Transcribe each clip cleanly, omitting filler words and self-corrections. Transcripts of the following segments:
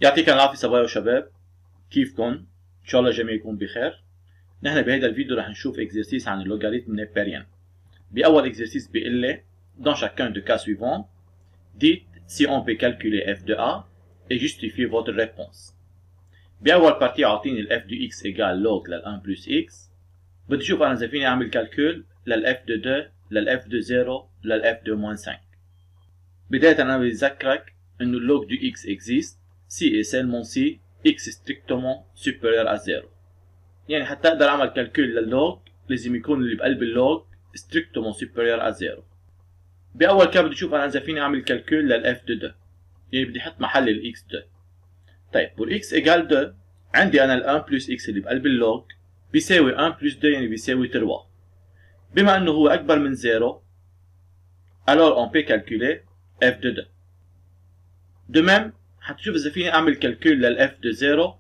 يعطيكم العافية صبايا وشباب، كيفكن؟ إن شاء الله الجميع يكون بخير. نحن بهذا الفيديو رح نشوف اكزرسيس عن اللوغاريتم نيبيريان. بأول اكزرسيس بيقول لي dans chacun de cas suivants, dites si on peut calculer f de a et justifiez votre réponse. بأول بارتي عاطيني ال f de x égale log لل 1 plus x. بدي اشوف انا اذا فيني اعمل كالكول لل f de 2 لل f de 0 لل f de moins 5. بداية انا بدي اذكرك انه log du x existe si et seulement si x est strictement supérieur à 0. يعني حتى اقدر اعمل كالكول لللوج لازم يكون اللي بقلب اللوج strictement supérieur à 0. باول كاب بدي اشوف انا اذا فيني اعمل كالكول لل f de 2. يعني بدي احط محل ال x 2. طيب pour x égale 2 عندي انا ال 1 plus x اللي بقلب اللوج بيساوي 1 plus 2 يعني بيساوي 3. بما انه هو اكبر من 0 alors on peut calculer f de 2. de même حتشوف اذا فيني اعمل كالكول لل f de 0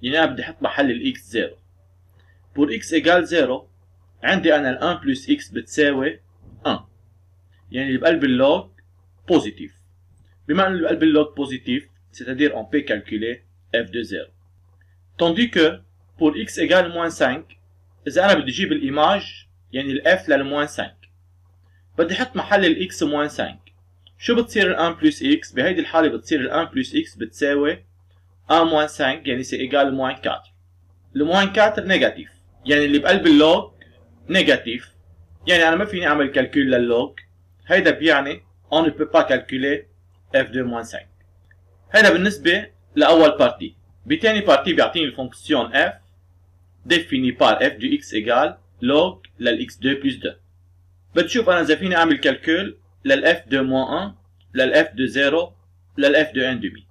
يعني انا بدي احط محل ال x 0. pour x égale 0 عندي انا ال 1 plus x بتساوي 1 يعني اللي بقلب اللوج بوزيتيف. بما انه اللي بقلب اللوج بوزيتيف c'est-à-dire on peut calculer f de 0. tandis que pour x égale moins 5 اذا انا بدي اجيب الايماج يعني ال f لل moins 5 بدي احط محل ال x moins 5. شو بتصير ال 1 plus x؟ بهيدي الحالة بتصير ال 1 plus x بتساوي 1 moins 5 يعني c'est égal moins 4. le moins 4 نيجاتيف يعني اللي بقلب اللوج نيجاتيف يعني انا ما فيني اعمل كالكول لللوج. هيدا بيعني on ne peut pas calculer f de moins 5. هيدا بالنسبة لأول بارتي. بتاني بارتي بيعطيني الفونكسيون f définie par f du x égale log لل x2 plus 2. بدي اشوف انا اذا فيني اعمل كالكول لل f de moins 1 لل f de 0 لل f de 1 demi.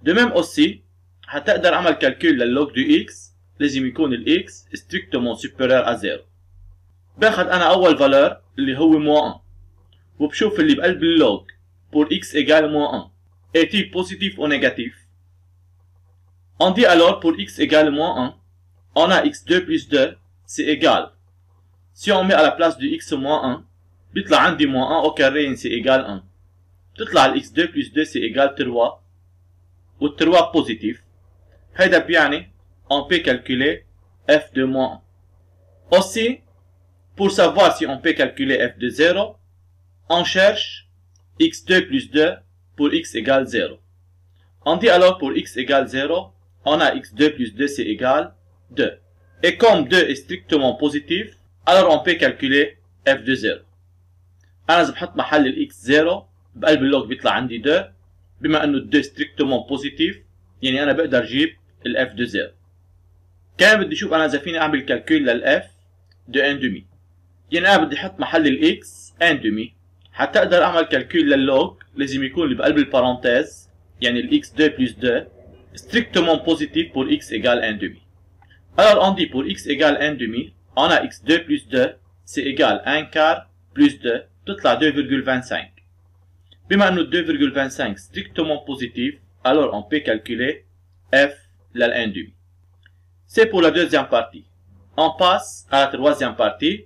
de même aussi حتى اقدر اعمل كالكول لللوج du x لازم يكون ال x strictement supérieur à 0. باخذ انا اول فالور اللي هو moins 1 وبشوف اللي بقلب اللوج pour x égale moins 1 est-il positif ou négatif. On dit alors pour x égale moins 1 on a x2 plus 2 c'est égal. Si on met à la place du x moins 1 بيطلع عندي moins 1 au carré c'est égal 1. بتطلع ال x2 plus 2 c'est égal 3 وال 3 positif. هيدا بيعني on peut calculer f de moins 1. Aussi, pour savoir si on peut calculer f de 0, on cherche x2 plus 2 pour x égale 0. On dit alors pour x égale 0, on a x2 plus 2 c'est égal 2. Et comme 2 est strictement positif, alors on peut calculer f de 0. أنا إذا بحط محل ال x 0 بقلب اللوج بيطلع عندي 2 بما إنه 2 strictement positif يعني أنا بقدر أجيب ال f de 0. كمان بدي اشوف انا اذا فيني اعمل كالكول لل f de 1 demi. يعني انا بدي احط محل ال x 1 demi. حتى اقدر اعمل كالكول لللوج لازم يكون اللي بقلب البارونتيز يعني ال x2 plus 2 strictement positif pour x égale 1 demi. Alors on dit pour x égale 1 demi, on a x2 plus 2 c'est égal 1 quart plus 2 تطلع 2,25. بما انه 2,25 strictement positif, alors on peut calculer f لل 1 demi. C'est pour la deuxième partie. On passe à la troisième partie.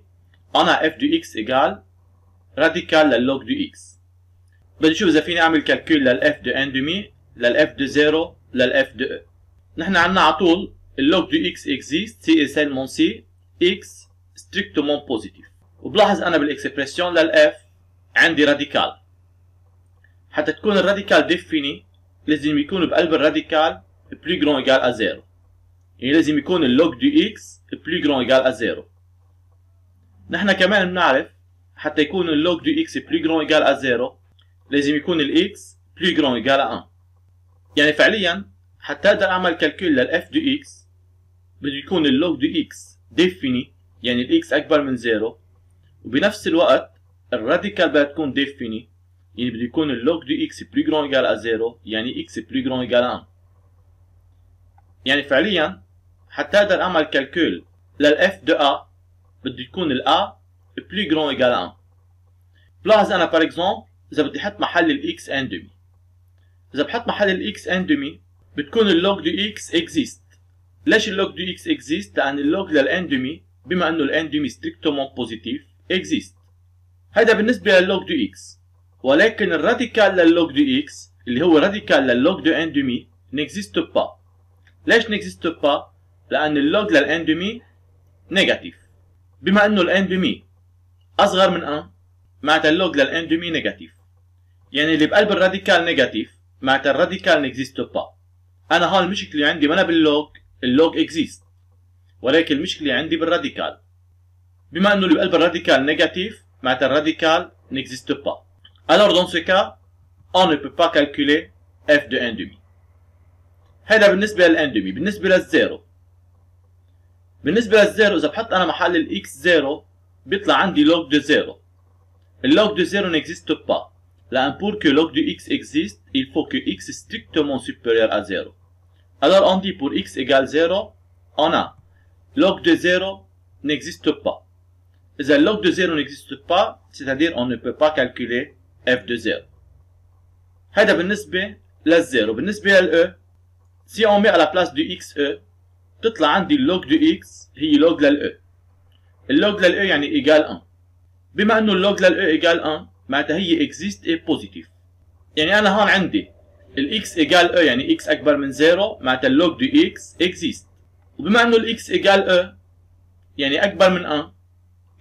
On a f du x égale radical لل log du x. بدي اشوف اذا فيني اعمل كالكول لل f de 1 demi لل f de 0 لل f de e. نحن عنا على طول ال log du x existe si et seulement si x strictement positif. وبلاحظ انا بالاكسبريسيون لل f عندي راديكال. حتى تكون الراديكال ديفيني لازم يكون بقلب الراديكال plus grand égal à 0. يعني لازم يكون اللوج دي اكس plus grand égal à 0. نحن كمان بنعرف حتى يكون اللوج دي اكس plus grand égal à 0 لازم يكون الاكس plus grand égal à 1. يعني فعليا حتى اقدر اعمل كالكول للاف دي اكس بده يكون اللوج دي اكس ديفيني يعني الاكس اكبر من 0 وبنفس الوقت الراديكال بدها تكون ديفيني يعني بده يكون اللوج دي اكس plus grand égal à 0 يعني اكس plus grand égal à 1. يعني فعليا حتى اقدر اعمل كالكول لل f de a بده يكون ال a plus grand égal à 1. بلاحظ انا par exemple اذا بدي احط محل ال x 1 demi. اذا بحط محل ال x 1 demi بتكون اللوج دي x existe. ليش اللوج دي x existe؟ لان اللوج لل 1 demi بما انه ال 1 demi strictement positif existe. هذا بالنسبة للوج دي x. ولكن الراديكال للوج دي x اللي هو راديكال لللوج دو ان دومي نكزيست با. ليش نكزيست با؟ لأن اللوج للان دومي نيجاتيف. بما انه الان دومي اصغر من 1 معناتها اللوج للان دومي نيجاتيف. يعني اللي بقلب الراديكال نيجاتيف معناتها الراديكال نكزيست با. انا هون المشكله عندي ما انا باللوج، اللوج اكزيست، ولكن المشكله عندي بالراديكال. بما انه اللي بقلب الراديكال نيجاتيف معناتها الراديكال n'existe pas. Alors dans ce cas, on ne peut pas calculer f de 1 demi. هذا بالنسبة لل 1 demi. بالنسبة للزيرو، إذا بحط أنا محل ال x 0 بيطلع عندي log de 0. اللوج de 0 n'existe pas. لأن pour que log de x existe, il faut que x est strictement supérieur à 0. Alors on dit pour x égale 0, on a log de 0 n'existe pas. إذا log de 0 n'existe pas, c'est-à-dire on ne peut pas calculer f de 0. هذا بالنسبة للزيرو. بالنسبة لل e, si on met à la place du x e, تطلع عندي اللوج دو x هي لوج لل e. اللوج لل e يعني إيجال 1. بما إنه اللوج لل e إيجال 1 معناتها هي exist et positive. يعني أنا هون عندي ال x إيجال e يعني x أكبر من 0 معناتها اللوج دو x exist. وبما إنه ال x إيجال e يعني أكبر من 1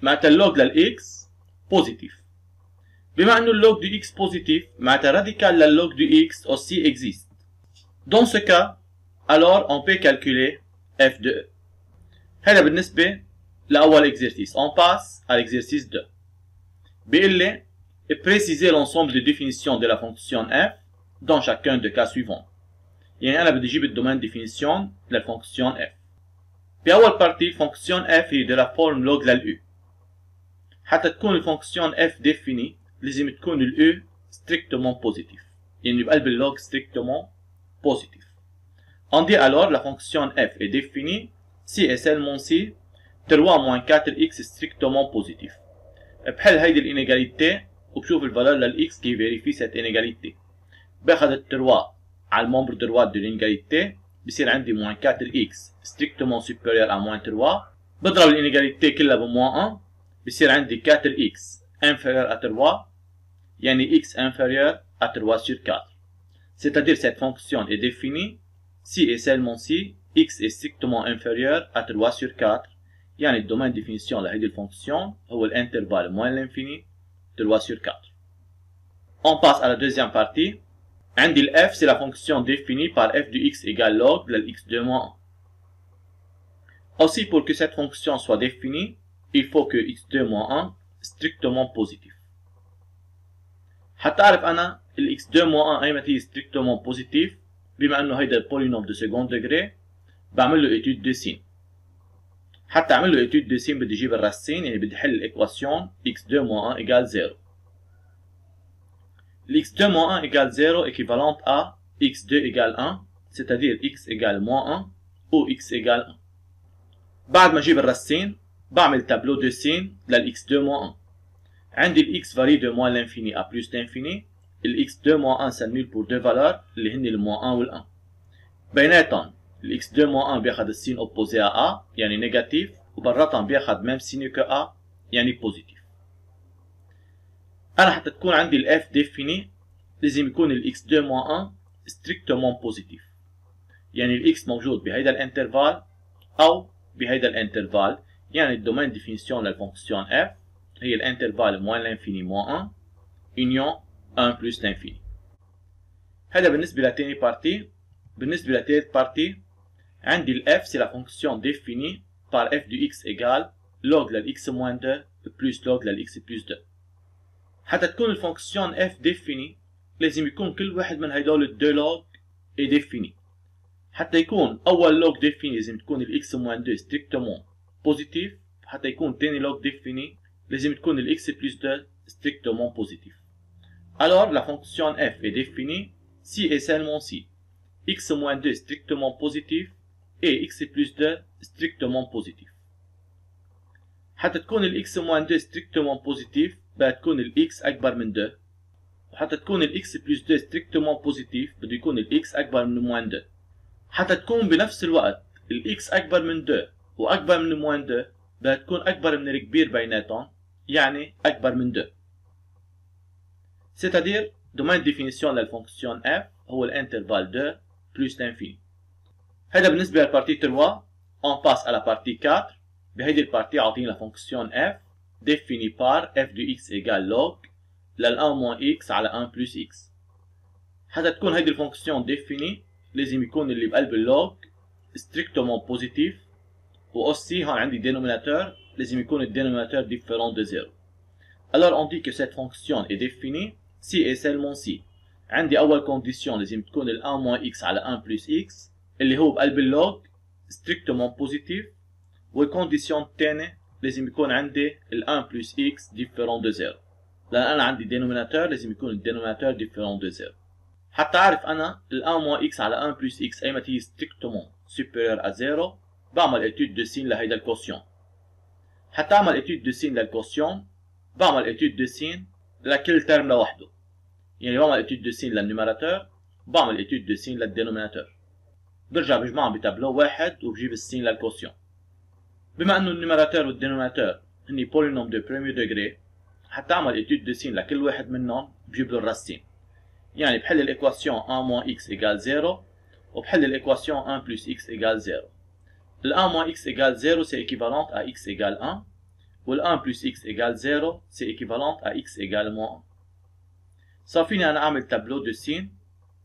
معناتها اللوج لل x positif. بما انه اللوج du x positif معناتها radical لللوج du x aussi existe. Dans ce cas, alors on peut calculer f de e. هذا بالنسبة لأول exercice. On passe à l'exercice 2. بيقول لي préciser l'ensemble de définitions de la fonction f dans chacun des cas suivants. يعني أنا بدي أجيب الدومين définition للفونكسيون f. بأول بارتي فونكسيون f هي de la forme log لل u. حتى تكون الفونكسيون f définie لازم تكون ال e strictement positif. يعني بقلب اللوج strictement positif. On dit alors la fonction f est définie si et seulement si 3 moins 4x est strictement positif. بحل هيدي الانيغاليتي وبشوف الفالور لل x qui vérifie cette inégalité. باخذ ال 3 على الممبر droit de l'inégalité بصير عندي moins 4x strictement supérieur à moins 3. بضرب الانيغاليتي كلها ب moins 1 بصير عندي 4x inférieur à 3 يعني x inférieur à 3 sur 4. C'est-à-dire cette fonction est définie si et seulement si x est strictement inférieur à 3 sur 4. يعني الدومين définition لهيدي الفونكسيون هو الانترفال moins l'infini 3 sur 4. On passe à la deuxième partie. عندي ال f c'est la fonction définie par f du x égale log de x2 moins 1. Aussi pour que cette fonction soit définie, il faut que x2 moins 1 strictement positif. حتى أعرف أنا ال x2 moins 1 أيمتى هي strictement positif بما أنه هيدا البولينوم دو سكوند degré بعمل له étude de sin. حتى أعمل له étude de sin بدي أجيب الراسين يعني بدي أحل الإكواسيون x2 moins 1 égale 0. x2 moins 1 égale 0 équivalente à x2 égale 1 c'est-à-dire x égale moins 1 ou x égale 1. بعد ما أجيب الراسين بعمل tableau de sin لل x2 moins 1. عندي ال x varie de moins l'infini à plus l'infini. ال x2 moins 1 s'annule pour deux valeurs اللي هن ال moins 1 وال 1. بيناتهم ال x2 moins 1 بياخد السين opposé à a يعني négatif وبراتهم بياخد même signe que a يعني positif. أنا حتى تكون عندي ال f définie لازم يكون ال x2 moins 1 strictement positif. يعني ال x موجود بهيدا الانترفال أو بهيدا الانترفال. يعني الدومين définition للفونكسيون f هي الانترفال moins l'infini moins 1 union 1 plus l'infini. هذا بالنسبة لتاني بارتي. بالنسبة لتالت بارتي عندي ال f c'est la fonction définie par f du x égale log لل x moins 2 plus log لل x plus 2. حتى تكون الفونكسيون f définie لازم يكون كل واحد من هيدول الدو log est défini. حتى يكون أول log défini لازم تكون ال x moins 2 strictement positif. حتى يكون تاني log défini لازم تكون ال x plus 2 strictement positif. Alors la fonction f est définie si et seulement si x moins 2 strictement positif et x plus 2 strictement positif. حتى تكون ال x moins 2 strictement positif بدها تكون ال x أكبر من 2. وحتى تكون ال x plus 2 strictement positif بده يكون ال x أكبر من moins 2. حتى تكون بنفس الوقت ال x أكبر من 2 وأكبر من moins 2 بدها تكون أكبر من الكبير بيناتهم يعني أكبر من 2. C'est-à-dire دومين ديفينيسيون للفونكسيون f هو الانترفال 2 بلس l'infini. هذا بالنسبة للبارتي 3. on passe à la partie 4. بهيدي البارتي عاطينا فونكسيون f définie par f de x égale log لل 1 moins x على 1 plus x. حتى تكون هيدي الفونكسيون ديفيني لازم يكون اللي بقلب اللوج strictement بوزيتيف، و aussi هون عندي dénominateur لازم يكون الدينوميناتور différent de 0. Alors on dit que cette fonction est définie si et seulement si عندي أول كونديسيون لازم تكون ال 1 moins x على 1 plus x اللي هو بقلب اللوج strictement بوزيتيف، والكونديسيون الثانية لازم يكون عندي ال 1 plus x différent de 0، لأن أنا عندي dénominateur لازم يكون الدينوميناتور différent de 0. حتى أعرف أنا ال 1 moins x على 1 plus x أيمتى هي strictement supérieur à 0 بعمل étude de signe لهيدا الكوسيون. حتى أعمل étude de signe للكوسيون بعمل étude de signe لكل ترم لوحده، يعني بعمل étude de signe للنيميراتور بعمل étude de signe للدينوميناتور. برجع بجمعهم بتابلو واحد وبجيب السين للكوسيون. بما انه النيميراتور والدينوميناتور هني بولينوم دو بريمير دوغري، حتى اعمل étude de signe لكل واحد منهم بجيب له الراسين. يعني بحل الايكواسيون 1 moins x égale 0 وبحل الايكواسيون 1 plus x égale 0. ال 1 moins x égale 0 c'est équivalent à x égale 1 وال 1 plus x égale 0 c'est équivalent à x égale moins 1. صار فيني انا اعمل تابلو دو سين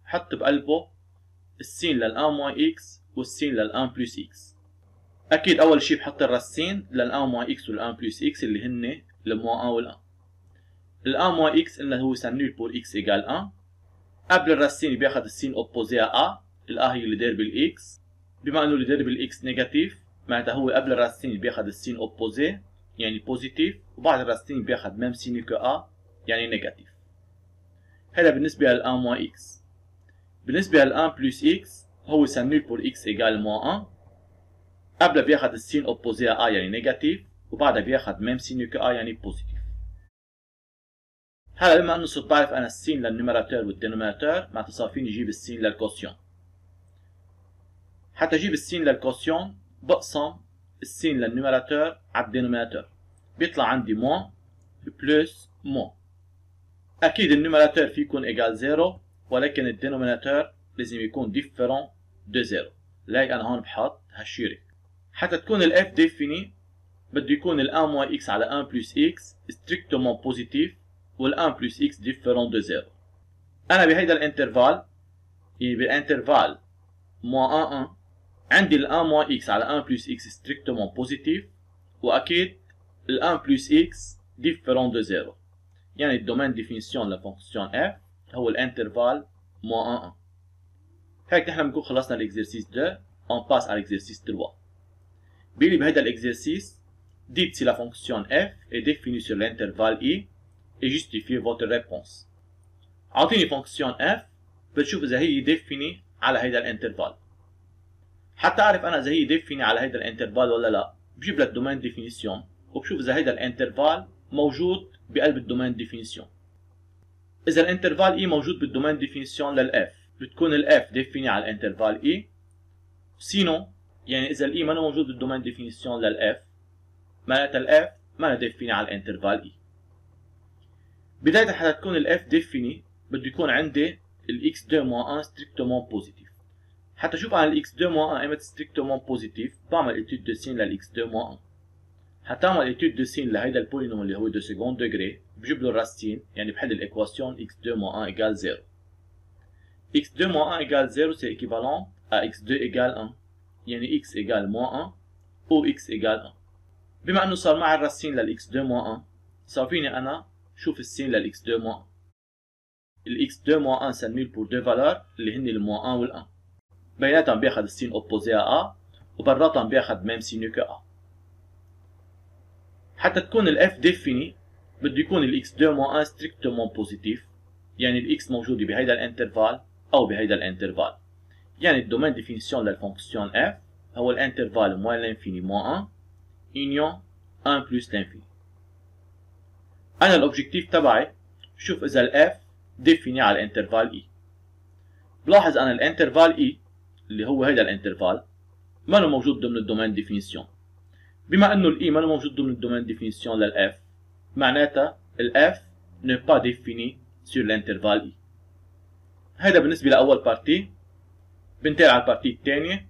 حط بقلبه السين لل 1 moins x والسين لل 1 plus x. اكيد اول شيء بحط الراسين لل 1 moins x وال 1 plus x اللي هن ال moins 1 وال 1. ال 1 moins x قلنا هو سنول pour x égale 1. قبل الراسين بياخذ السين اوبوزي ا، الا هي اللي داير بالاكس، بما انه اللي داير بالاكس نيجاتيف معناتها هو قبل الراسين بياخذ السين اوبوزي يعني بوزيتيف، وبعد الراسين بياخذ ميم سين كو ا يعني نيجاتيف. هذا بالنسبه لل 1 moins x. بالنسبه لل 1 plus x هو سنول pour x égale moins 1، قبل بياخذ السين اوبوزي ا يعني نيجاتيف، وبعدها بياخذ ميم سين كو ا يعني بوزيتيف. هلا بما انه صرت بعرف انا السين للنيميراتور والدينوميناتور معناتها صار فيني اجيب السين للكوسيون. حتى اجيب السين للكوسيون بقسم السين للنيميراتور على الدينوميناتور، بيطلع عندي موان بلس موان. اكيد النيميراتور في يكون ايجال 0 ولكن الدينوميناتور لازم يكون ديفيرون دو 0، لهيك انا هون بحط هالشيرة. حتى تكون الاف ديفيني بده يكون ال 1 moins x على 1 plus x strictement بوزيتيف وال 1 plus x différent de 0. أنا بهيدا الانترفال يعني بالانترفال moins 1 1 عندي ال 1 moins x على 1 plus x strictement بوزيتيف، وأكيد ال 1 plus x différent de 0. يعني الدومين ديفينيسيون للفونكسيون f هو الانترفال moins 1 1. هيك نحن بنكون خلصنا الاكزرسيس 2. on passe à l'exercice 3. بيقول لي بهيدا الاكزرسيس dites si la fonction f est définie sur l'intervalle i et justifiez votre réponse. عاطيني فونكسيون f بتشوف اذا هي ديفيني على هيدا الانترفال. حتى اعرف انا اذا هي ديفيني على هيدا الانترفال ولا لا بجيب لك دومين ديفينيسيون وبشوف اذا هيدا الانترفال موجود بقلب الدومين ديفينيسيون. اذا الانترفال e موجود بالدومين ديفينيسيون للاف بتكون الاف ديفيني على الانترفال e. سينو يعني اذا الاي ما موجود بالدومين ديفينيسيون للاف معناتها الاف ما ديفيني على الانترفال e. بداية حتى تكون الاف ديفيني بده يكون عندي الاكس 2 moins 1 strictement بوزيتيف. حتى شوف انا الاكس 2 moins 1 ايمت strictement بوزيتيف بعمل étude de signe للاكس 2 moins 1. حتى اعمل étude de signe لهيدا البولينوم اللي هو دو سكوند دوغري بجيب له الراسين يعني بحل الايكواسيون x2 moins 1 égale 0. x2 moins 1 égale 0 c'est équivalent à x2 égale 1 يعني x égale moins 1 ou x égale 1. بما انه صار معي الراسين للاكس 2 moins 1 صار فيني انا شوف السين للاكس 2 moins 1. الاكس 2 moins 1 سنول بور دو فالور اللي هن الموان 1 وال 1. بيناتهم بياخذ السين اوبوزي ا وبراتهم بياخذ ميم سين كو ا. حتى تكون الاف ديفيني بده يكون الاكس 2 moins 1 ستريكتومون بوزيتيف، يعني الاكس موجوده بهيدا الانترفال او بهيدا الانترفال. يعني الدومين ديفينيسيون للفونكسيون اف هو الانترفال موان لانفيني موان 1 union 1 plus l'infini. انا الاوبجيكتيف تبعي شوف اذا الاف ديفيني على الانترفال اي. بلاحظ انا الانترفال اي اللي هو هيدا الانترفال ما موجود ضمن الدومين ديفينيسيون. بما انه الاي ما موجود ضمن الدومين ديفينيسيون للاف معناتها الاف n'est pas définie sur l'intervalle i. هيدا بالنسبة لأول بارتي. بنتقل على البارتي الثانية.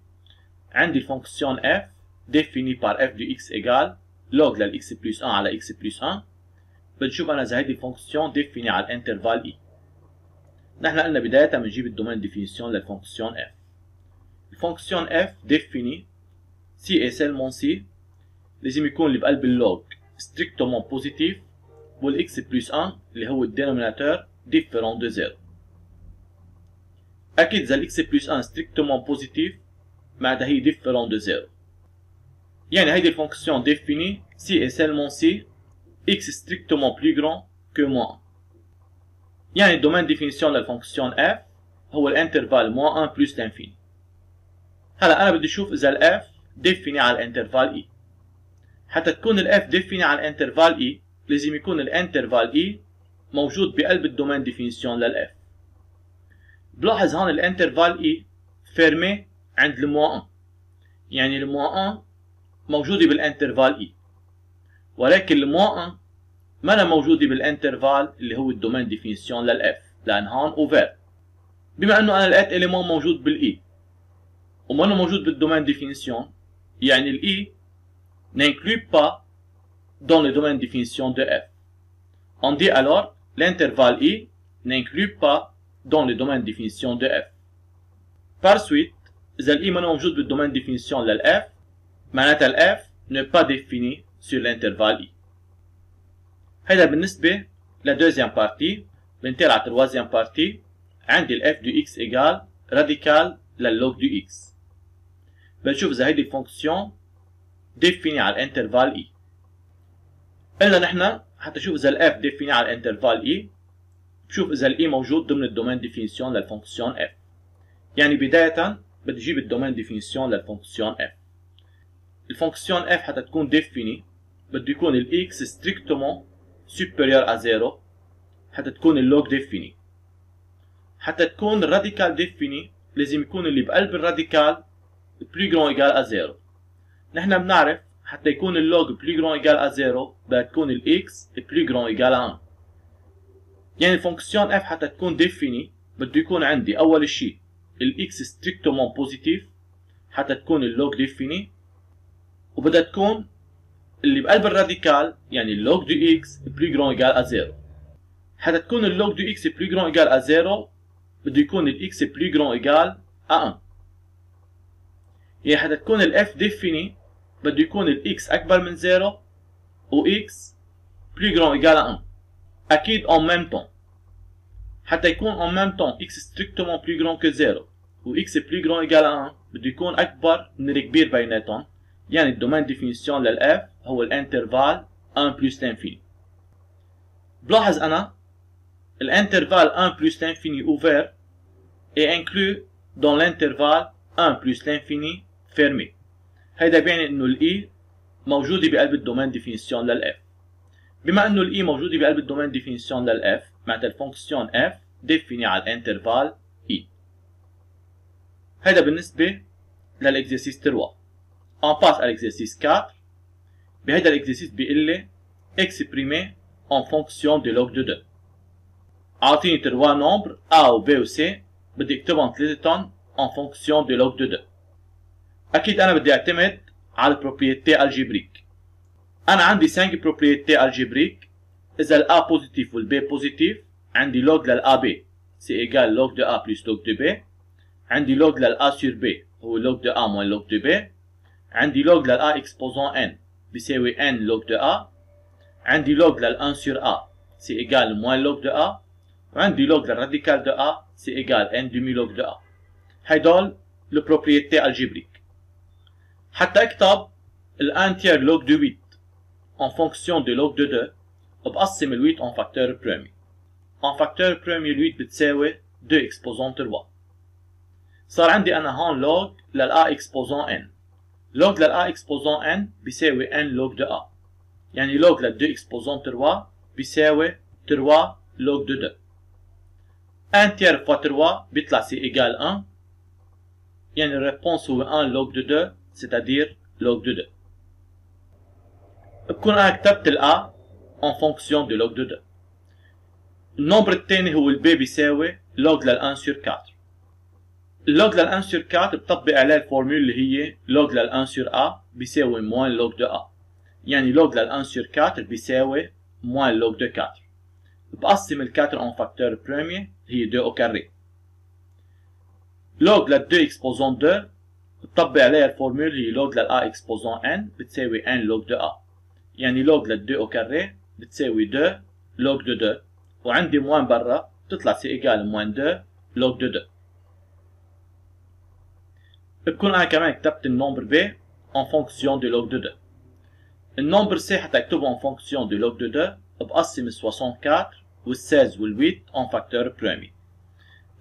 عندي الفونكسيون f définie par f de x égale log للx plus 1 على x plus 1. بنشوف أنا إذا هيدي الفونكسيون définie على الانترفال e. نحن قلنا بداية بنجيب الدومين ديفينيسيون للفونكسيون f. الفونكسيون f définie si et seulement si لازم يكون اللي بقلب اللوج strictement positif والx plus 1 اللي هو الدينوميناتور différent de 0. أكيد إذا الx plus 1 strictement positif معناتها هي différent de 0. يعني هيدي الفونكسيون définie si et seulement si x strictement plus grand que moins 1. يعني الدومين ديفينيسيون للفونكسيون f هو الانترفال moins 1 plus l'infini. هلا أنا بدي أشوف إذا ال f définie على الانترفال e. حتى تكون ال f définie على الانترفال e لازم يكون الانترفال e موجود بقلب الدومين ديفينيسيون لل f. بلاحظ هون الانترفال e فيرمي عند الموا 1. يعني الموا 1 موجودة بالانترفال e. ولكن الموا 1 ما موجودة بالانترفال اللي هو الدومين ديفينيسيون لل f لأن هون اوفر. بما انه انا لقيت إليمون موجود بالاي وما موجود بالدومين ديفينيسيون يعني الاي n'inclut pas dans le domaine définition de f. On dit alors l'intervalle i n'inclut pas dans le domaine définition de f. Par suite, إذا الاي ما موجود بالدومين ديفينيسيون لل f معناتها ال f n'est pas défini sur l'intervalle i. هيدا بالنسبة لدوزيام بارتي. بنتقل على تروازيام بارتي. عندي ال f du x égale راديكال لللوج du x. بنشوف إذا هيدي الفونكسيون définie على الانترفال e. قلنا نحن حتى نشوف إذا ال f définie على الانترفال e بشوف إذا ال e موجود ضمن الدومين ديفينيسيون للفونكسيون f. يعني بداية بدي أجيب الدومين ديفينيسيون للفونكسيون f. الفونكسيون f حتى تكون définie بده يكون ال x strictement supérieur à 0 حتى تكون اللوج définie. حتى تكون الراديكال définie لازم يكون اللي بقلب الراديكال plus grand égal à 0. نحن بنعرف حتى يكون اللوج plus grand égal à 0 بدها تكون ال x plus grand égal à 1. يعني الفونكسيون f حتى تكون définie بده يكون عندي أول شيء ال x strictement positif حتى تكون اللوج définie وبدها تكون اللي بقلب الراديكال يعني اللوج دو x plus grand égal à 0. حتى تكون اللوج دو x plus grand égal à 0 بده يكون ال x plus grand égal à 1. يعني حتى تكون ال f définie بده يكون ال x أكبر من 0 و x plus grand égal à 1. أكيد en même temps. حتى يكون en même temps x strictement plus grand que 0 و x plus grand égal à 1 بده يكون أكبر من الكبير بيناتهم. يعني الدومين ديفينيسيون لل f هو الانترفال 1 plus l'infini. بلاحظ أنا الانترفال 1 plus l'infini ouvert est inclus dans l'intervalle 1 plus l'infini fermé. هيدا بيعني انه الاي موجوده بقلب الدومين ديفينيسيون لل f. بما انه الاي موجوده بقلب الدومين ديفينيسيون لل f معناتها الفونكسيون f définie على الانترفال e. هيدا بالنسبه للاكزرسيس 3. On passe à l'exercice 4. بهيدا الاكزرسيس بيقول لي exprimer en fonction de log de 2. اعطيني 3 نومبر a و b و c بدي اكتبهم ثلاثتهم en fonction de log de 2. أكيد أنا بدي أعتمد على البروبريتي الجبريك. أنا عندي 5 بروبريتي الجبريك. إذا ال A بوزيتيف وال B بوزيتيف عندي log لل AB c'est égal log de A plus log de B. عندي log لل A sur B هو log de A moins log de B. عندي log لل A exposant n بيساوي n log de A. عندي log لل 1 sur A c'est égal moins log de A. وعندي log للراديكال de A c'est égal n demi log de A. هيدول البروبريتي الجبريك. حتى اكتب ال 1 tiers log de 8 en fonction de log de 2 بقسم ال 8 en facteur premier. En facteur premier 8 بتساوي 2 exposant 3. صار عندي أنا هون log لل A exposant n. log لل A exposant n بيساوي n log de A. يعني log لل 2 exposant 3 بيساوي 3 log de 2. 1 tiers fois 3 بيطلع c'est égal 1. يعني الريبونس هو 1 log de 2 c'est-à-dire log de 2. بكون أنا كتبت ال A en fonction de log de 2. النومبر الثاني هو ال B بيساوي log لل 1 sur 4. اللوج لل 1 sur 4 بطبق عليه الفورمول اللي هي log لل 1 sur a بيساوي موان log de a. يعني log لل 1 sur 4 بيساوي موان log de 4. بقسم ال 4 en facteur premier هي 2 au carré. log لل 2 exposant 2 بطبق عليها الفورمول هي log لل a exposant n بتساوي n log de a. يعني log لل 2 au carré بتساوي 2 log de 2 وعندي موان برا بتطلع سي ايجال موان 2 log de 2. بكون انا كمان كتبت النمبر b en fonction de log de 2. النمبر c حتى اكتبه en fonction de log de 2 بقسم ال 64 وال 16 وال 8 en facteur premier.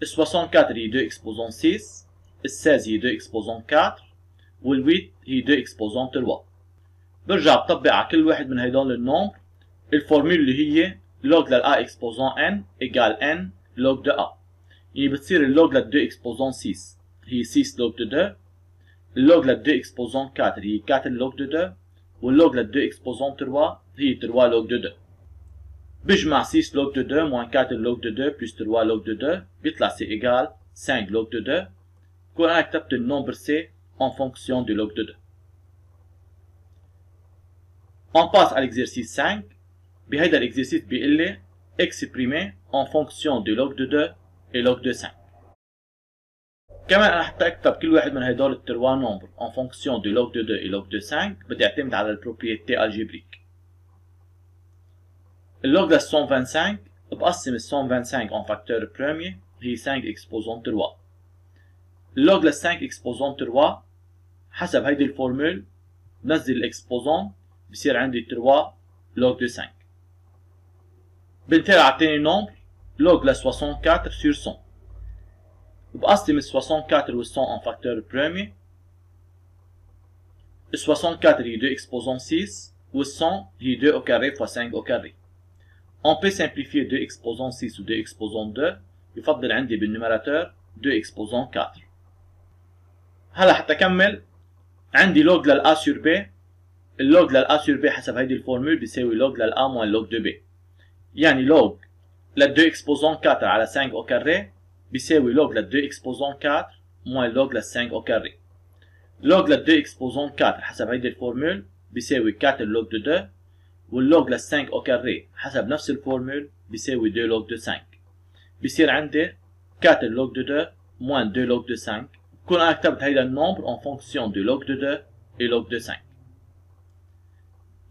ال 64 هي 2 exposant 6, ال 16 هي 2 exposant 4 وال 8 هي 2 exposant 3. برجع بطبق على كل واحد من هيدول النمبر الفورمول اللي هي log لل a exposant n égale n log de a. يعني بتصير اللوج لل 2 exposant 6 هي 6 log de 2, اللوج لل 2 exposant 4 هي 4 log de 2, واللوج لل 2 exposant 3 هي 3 log de 2. بجمع 6 log de 2 moins 4 log de 2 plus 3 log de 2 بيطلع سي ايجال 5 log de 2. بكون انا كتبت النمبر c en fonction du log de 2. On passe à l'exercice 5. بهيدا الاكزرسيس بيقول لي exprimer en fonction du log de 2 et log de 5. كمان انا حتى اكتب كل واحد من هدول التروا نمبر en fonction du log de 2 et log de 5 بدي اعتمد على البروبريتي الجبريك. اللوج لل 125 بقسم ال 125 en facteur premier هي 5 exposant 3. اللوج لل 5 exposant 3 حسب هيدي الفورمول بنزل الاكسبوزون بصير عندي 3 log de 5. بنتقل على تاني نمبر log لل 64 sur 100. بقسم ال 64 وال 100 en facteur premier. ال 64 هي 2 exposant 6 وال 100 هي 2 au carré fois 5 au carré. On peut simplifier 2 exposant 6 و 2 exposant 2. يفضل عندي بالنيميراتور 2 exposant 4. هلا حتى اكمل عندي log لل a sur b. اللوج لل a sur b حسب هيدي الفورمول بيساوي log لل a moins log de b. يعني log لل 2 exposant 4 على 5 au carré بيساوي log لل 2 exposant 4 moins log لل 5 au carré. log لل 2 exposant 4 حسب هيدي الفورمول بيساوي 4 log de 2 والlog لل 5 au carré حسب نفس الفورمول بيساوي 2 log de 5. بيصير عندي 4 log de 2 moins 2 log de 5. بكون انا كتبت هيدا النمبر en fonction de log de 2 et log de 5.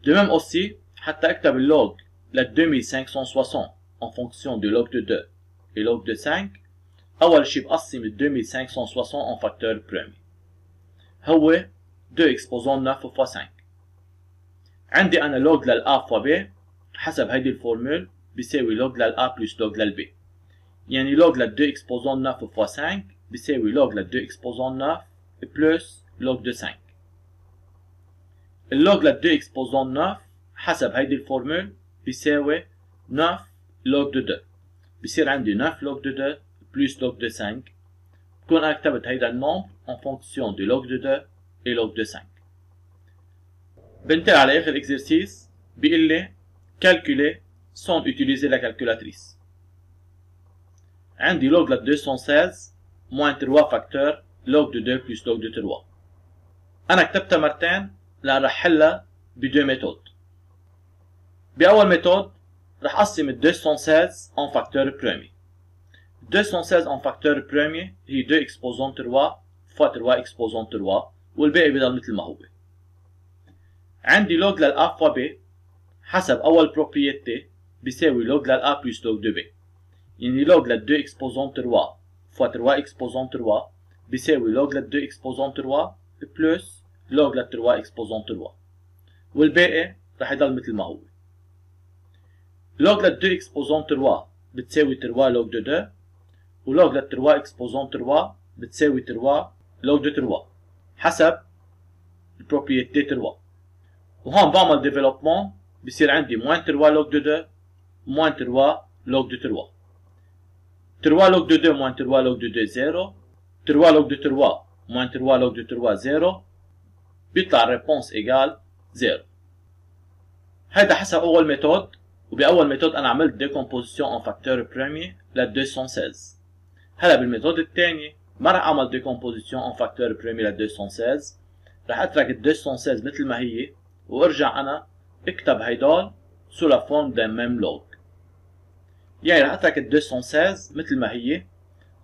De même aussi حتى اكتب اللوج لل 2560 en fonction de log de 2 et log de 5. أول شي بقسم ال 2560 en facteur premier. هو 2 exposant 9 fois 5. عندي أنا log لل a fois b حسب هيدي الفورمول بيساوي log لل a plus log لل b. يعني log لل 2 exposant 9 fois 5 بيساوي log لل 2 exposant 9 plus log de 5. اللوج لل 2 exposant 9 حسب هيدي الفورمول بيساوي 9 log de 2. بيصير عندي 9 log de 2 plus log de 5. بكون انا كتبت هيدا النمبر en fonction du log de 2 et log de 5. بنتقل على اخر اكزرسيس بيقول لي calculer sans utiliser la calculatrice. عندي log لل 216 moins 3 facteur log de 2 plus log de 3. انا كتبتها مرتين لأن رح حلها بدو ميثود. بأول ميثود رح أقسم ال 216 en facteur premier. 216 en facteur premier هي 2 exposant 3 fois 3 exposant 3 والباقي بضل مثل ما هو. عندي log لل a fois b حسب أول propriété بيساوي log لل a plus log de b. يعني log لل 2 exposant 3 fois 3 exposant 3 بيساوي log لل 2 exposant 3 plus log لل 3 exposant 3 والباقي رح يضل مثل ما هو. log لل 2 exposant 3 بتساوي 3 log de 2 ولوج لل 3 exposant 3 بتساوي 3 log de 3 حسب البروبريتي 3. وهون بعمل ديفلوبمون بصير عندي moins 3 log de 2 moins 3 log de 3. 3 log de 2 moins 3 log de 2 0. 3 log de 3 moins 3 log de 3 0. بيطلع الريبونس ايجال 0. هيدا حسب اول ميثود. وباول ميثود انا عملت ديكومبوزيسيون ان فاكتور بروميير لل 216. هلا بالميثود الثانية ما رح اعمل ديكومبوزيشن ان فاكتور بريمي ل 216، رح اترك ال 216 مثل ما هي وارجع انا اكتب هيدول سو لا فورم دان ميم لوج. يعني رح اترك ال 216 مثل ما هي.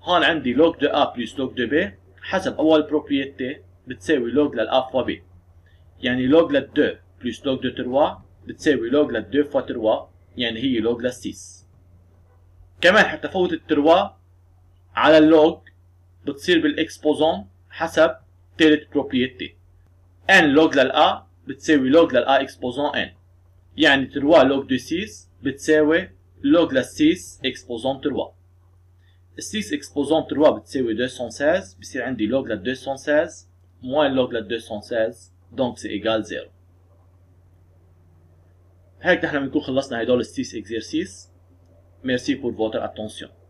هون عندي لوج دو A بلس لوج دو B حسب اول بروبريتي بتساوي لوج لل A فوا B. يعني لوج لل 2 بلس لوج دو 3 بتساوي لوج لل 2 فوا 3 يعني هي لوج لل 6. كمان حتى فوت ال 3 على اللوج بتصير بالاكسبوزون حسب ثالث بروبريتي. n لوج لل A بتساوي لوج لل A اكسبوزون n. يعني 3 لوج دو 6 بتساوي لوج لل 6 اكسبوزون 3. ال 6 اكسبوزون 3 بتساوي 216 بصير عندي لوج لل 216 موان لوج لل 216 دونك سي ايجال 0. هيك نحن بنكون خلصنا هدول ال 6 exercices. Merci pour votre attention.